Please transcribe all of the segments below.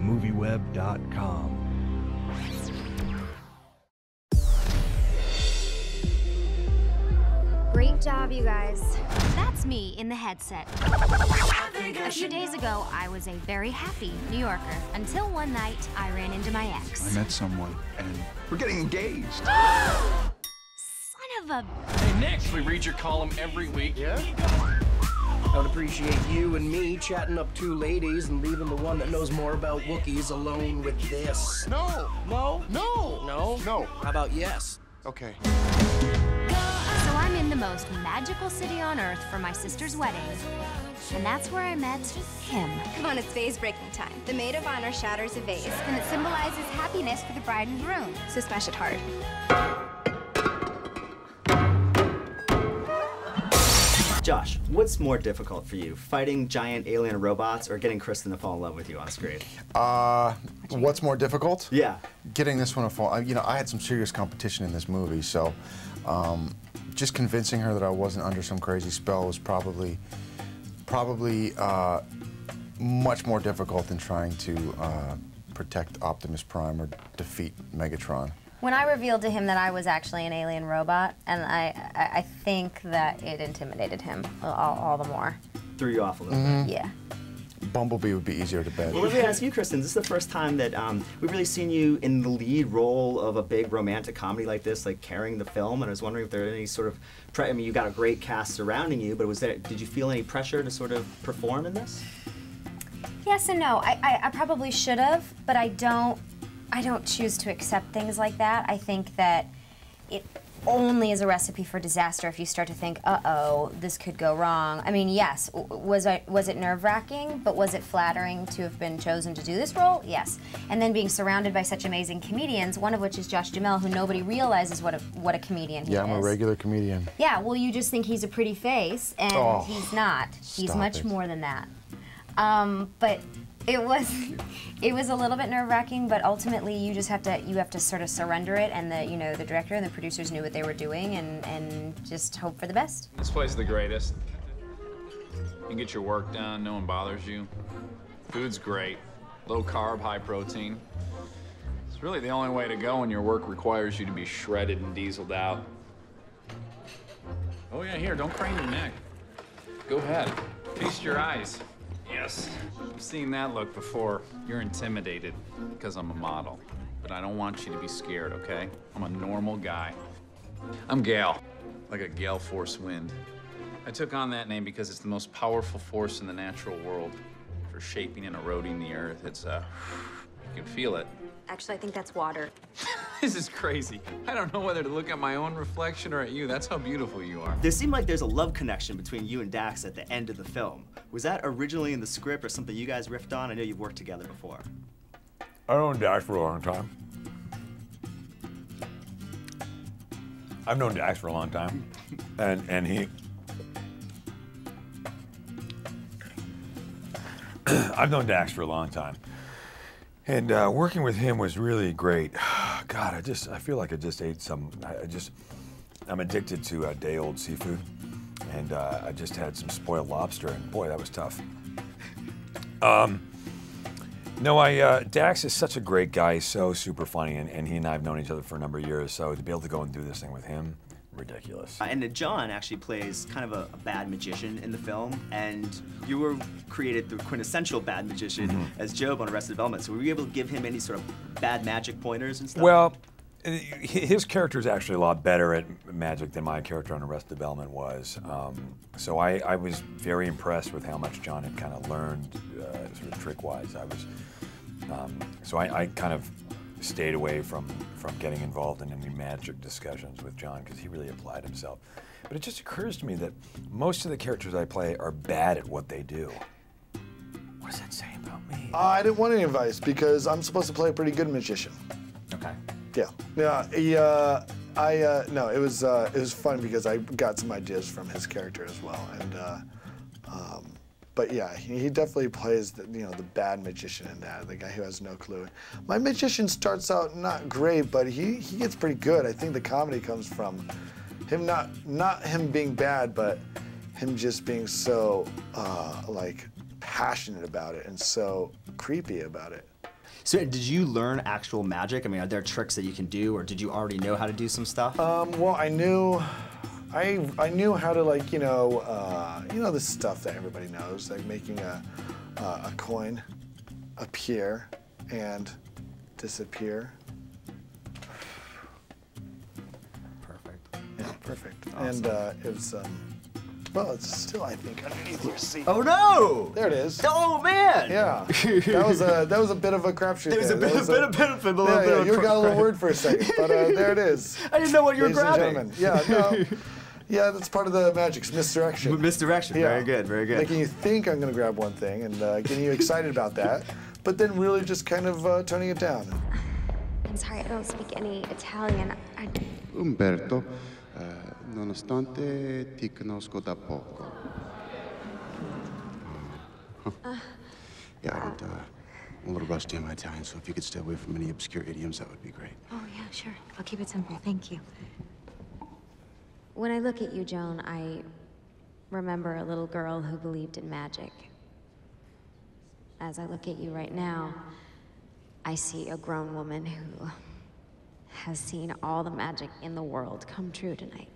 MovieWeb.com. Great job, you guys. That's me in the headset. A few days ago, I was a very happy New Yorker until one night I ran into my ex. I met someone, and we're getting engaged. Son of a... Hey, Nick, we read your column every week. Yeah? I would appreciate you and me chatting up two ladies and leaving the one that knows more about Wookiees alone with this. No. No? No. No? No. How about yes? Okay. So I'm in the most magical city on earth for my sister's wedding. And that's where I met him. Come on, it's vase breaking time. The maid of honor shatters a vase, and it symbolizes happiness for the bride and groom. So smash it hard. Josh, what's more difficult for you, fighting giant alien robots or getting Kristen to fall in love with you on screen? What's more difficult? Yeah. Getting this one to fall. You know, I had some serious competition in this movie, so just convincing her that I wasn't under some crazy spell was probably much more difficult than trying to protect Optimus Prime or defeat Megatron. When I revealed to him that I was actually an alien robot, and I think that it intimidated him all the more. Threw you off a little bit. Yeah. Bumblebee would be easier to bed. Well, let me ask you, Kristen, this is the first time that we've really seen you in the lead role of a big romantic comedy like this, like carrying the film, and I was wondering if there are any sort of, I mean, you got a great cast surrounding you, but did you feel any pressure to sort of perform in this? Yes and no. I probably should have, but I don't choose to accept things like that. I think that it only is a recipe for disaster if you start to think, uh-oh, this could go wrong. I mean, yes, was it nerve-wracking, but was it flattering to have been chosen to do this role? Yes. And then being surrounded by such amazing comedians, one of which is Josh Duhamel, who nobody realizes what a comedian he is. Yeah, I'm a regular comedian. Yeah, well, you just think he's a pretty face, and he's not. He's much it. more than that. But it was a little bit nerve-wracking, but ultimately you have to sort of surrender it, and the director and the producers knew what they were doing, and just hope for the best. This place is the greatest. You can get your work done, no one bothers you. Food's great. Low carb, high protein. It's really the only way to go when your work requires you to be shredded and dieseled out. Oh yeah, here, don't crane your neck. Go ahead, feast your eyes. Yes, I've seen that look before. You're intimidated because I'm a model, but I don't want you to be scared, okay? I'm a normal guy. I'm Gale, like a gale force wind. I took on that name because it's the most powerful force in the natural world for shaping and eroding the earth. It's, you can feel it. Actually, I think that's water. This is crazy. I don't know whether to look at my own reflection or at you. That's how beautiful you are. There seemed like there's a love connection between you and Dax at the end of the film. Was that originally in the script or something you guys riffed on? I know you've worked together before. I've known Dax for a long time. I've known Dax for a long time, and he. I've known Dax for a long time. And working with him was really great. God, I feel like I just ate some, I'm addicted to day-old seafood. And I just had some spoiled lobster, and boy, that was tough. Dax is such a great guy. He's so super funny, and he and I have known each other for a number of years, so to be able to go and do this thing with him, ridiculous. And John actually plays kind of a bad magician in the film, and you were created the quintessential bad magician as Job on Arrested Development. So were you able to give him any sort of bad magic pointers and stuff? Well, his character is actually a lot better at magic than my character on Arrested Development was. So I was very impressed with how much John had kind of learned sort of trick-wise. So I kind of stayed away from getting involved in any magic discussions with John because he really applied himself. But it just occurs to me that most of the characters I play are bad at what they do. What does that say about me? I didn't want any advice because I'm supposed to play a pretty good magician. Okay. Yeah. No, it was fun because I got some ideas from his character as well, and but yeah, he definitely plays the bad magician in that, the guy who has no clue. My magician starts out not great, but he gets pretty good. I think the comedy comes from him not him being bad, but him just being so like passionate about it and so creepy about it. So did you learn actual magic? I mean, are there tricks that you can do, or did you already know how to do some stuff? Well, I knew how to, like, you know the stuff that everybody knows, like making a coin appear and disappear. Perfect. Yeah, perfect. Awesome. And it was, well, it's still, I think, underneath your seat. Oh no! There it is. Oh man! Yeah, that was a bit of a crapshoot. There was a bit of you got a little word for a second, but there it is. I didn't know what you were grabbing. Yeah, no. Yeah, that's part of the magic. It's misdirection. Misdirection. Yeah. Very good. Very good. Making you think I'm going to grab one thing and getting you excited about that, but then really just kind of toning it down. I'm sorry, I don't speak any Italian. Umberto, nonostante ti conosco da poco. Yeah, and I'm a little rusty on my Italian, so if you could stay away from any obscure idioms, that would be great. Oh, yeah, sure. I'll keep it simple. Thank you. When I look at you, Joan, I remember a little girl who believed in magic. As I look at you right now, I see a grown woman who has seen all the magic in the world come true tonight.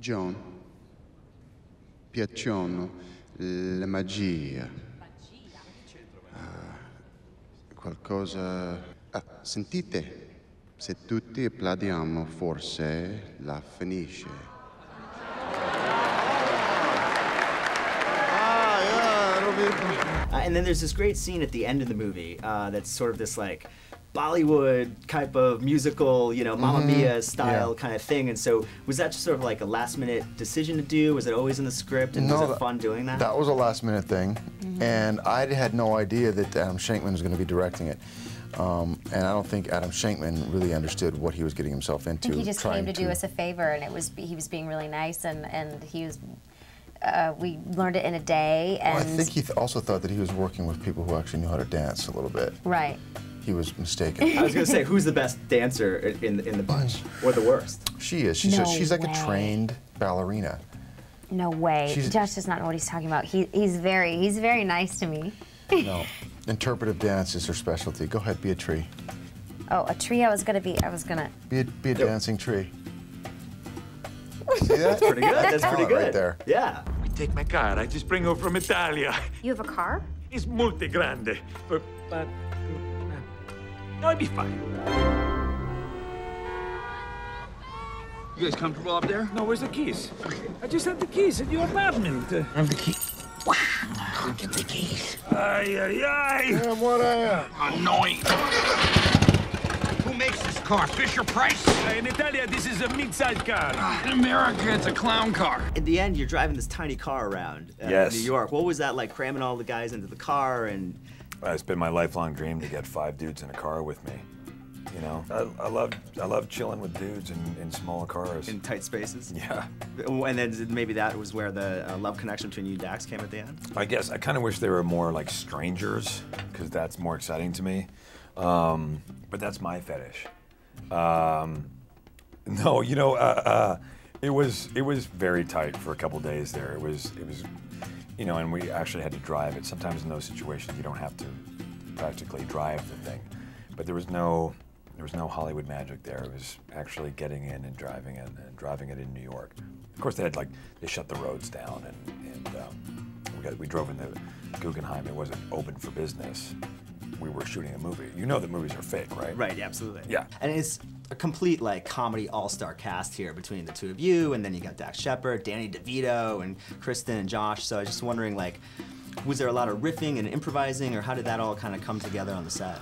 Joan, piacciono le magie. Qualcosa... sentite, se tutti applaudiamo, forse la finisce. And then there's this great scene at the end of the movie that's sort of this like Bollywood type of musical, you know, Mamma Mia style kind of thing. And so was that just sort of like a last minute decision to do? Was it always in the script? And was it fun doing that? That was a last minute thing. And I had no idea that Adam Shankman was going to be directing it. And I don't think Adam Shankman really understood what he was getting himself into. I think he just came to do us a favor, and he was being really nice, and he was. We learned it in a day, and Well, I think he also thought that he was working with people who actually knew how to dance a little bit. Right. He was mistaken. I was going to say, who's the best dancer in the bunch, or the worst? She is. She's like a trained ballerina. No way. Josh does not know what he's talking about. He's very nice to me. No, interpretive dance is her specialty. Go ahead, be a tree. Oh, a tree. I was gonna. Be a dancing tree. See that? That's pretty good. That's pretty good. Right there. Yeah. I take my car. I just bring her from Italia. You have a car? It's multi grande, but no, it'd be fine. You guys comfortable up there? No, where's the keys? I just have the keys at your apartment. I have the key. Wow. Get the keys. Ay. Damn, what I am. Annoying. Who makes this car? Fisher Price? In Italia, this is a mid-size car. In America, it's a clown car. In the end, you're driving this tiny car around New York. What was that like, cramming all the guys into the car? And it's been my lifelong dream to get 5 dudes in a car with me. You know, I love chilling with dudes in small cars. In tight spaces? Yeah. And then maybe that was where the love connection between you and Dax came at the end? I guess. I kind of wish they were more like strangers, because that's more exciting to me. But that's my fetish. No, you know, it was very tight for a couple days there. It was, you know, and we actually had to drive it. Sometimes in those situations, you don't have to practically drive the thing. But there was no Hollywood magic there. It was actually getting in and driving it in New York. Of course, they shut the roads down, and we drove into Guggenheim. It wasn't open for business. We were shooting a movie. You know that movies are fake, right? Right, absolutely. Yeah. And it's a complete like comedy all-star cast here between the two of you, and then you got Dax Shepard, Danny DeVito, and Kristen and Josh. So I was just wondering, like, was there a lot of riffing and improvising, or how did that all kind of come together on the set?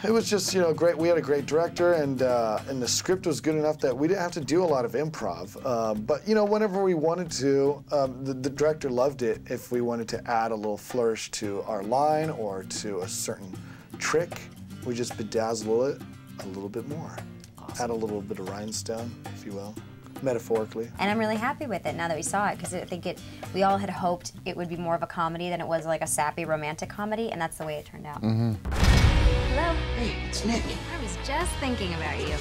It was just, you know, great. We had a great director, and the script was good enough that we didn't have to do a lot of improv. But, you know, whenever we wanted to, the director loved it if we wanted to add a little flourish to our line or to a certain trick. We just bedazzle it a little bit more. Awesome. Add a little bit of rhinestone, if you will. Metaphorically. And I'm really happy with it now that we saw it, because I think we all had hoped it would be more of a comedy than it was like a sappy romantic comedy, and that's the way it turned out. Hello? Hey, it's Nick. I was just thinking about you.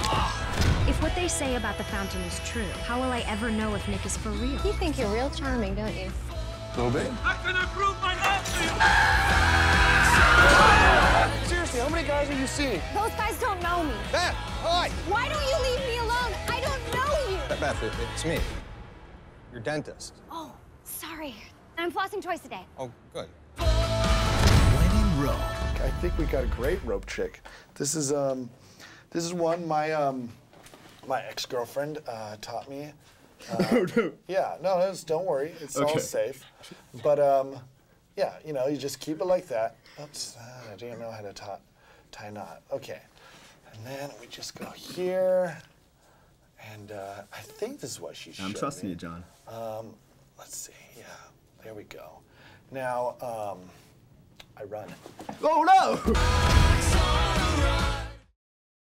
Oh. If what they say about the fountain is true, how will I ever know if Nick is for real? You think you're real charming, don't you? A little bit. I'm gonna prove my love to you! Seriously, how many guys are you seeing? Those guys don't know me. Beth, hi! Why don't you leave me alone? I don't know you. Beth, it's me. Your dentist. Oh, sorry. I'm flossing twice a day. Oh, good. Wedding rope. I think we got a great rope trick. This is one my ex-girlfriend taught me. Yeah, no, don't worry, it's all safe. But yeah, you know, you just keep it like that. Oops, I didn't know how to tie a knot. Okay, and then we just go here, and I think this is what she showed I'm trusting me. you, John. Let's see. Yeah, there we go. Now I run. Oh no!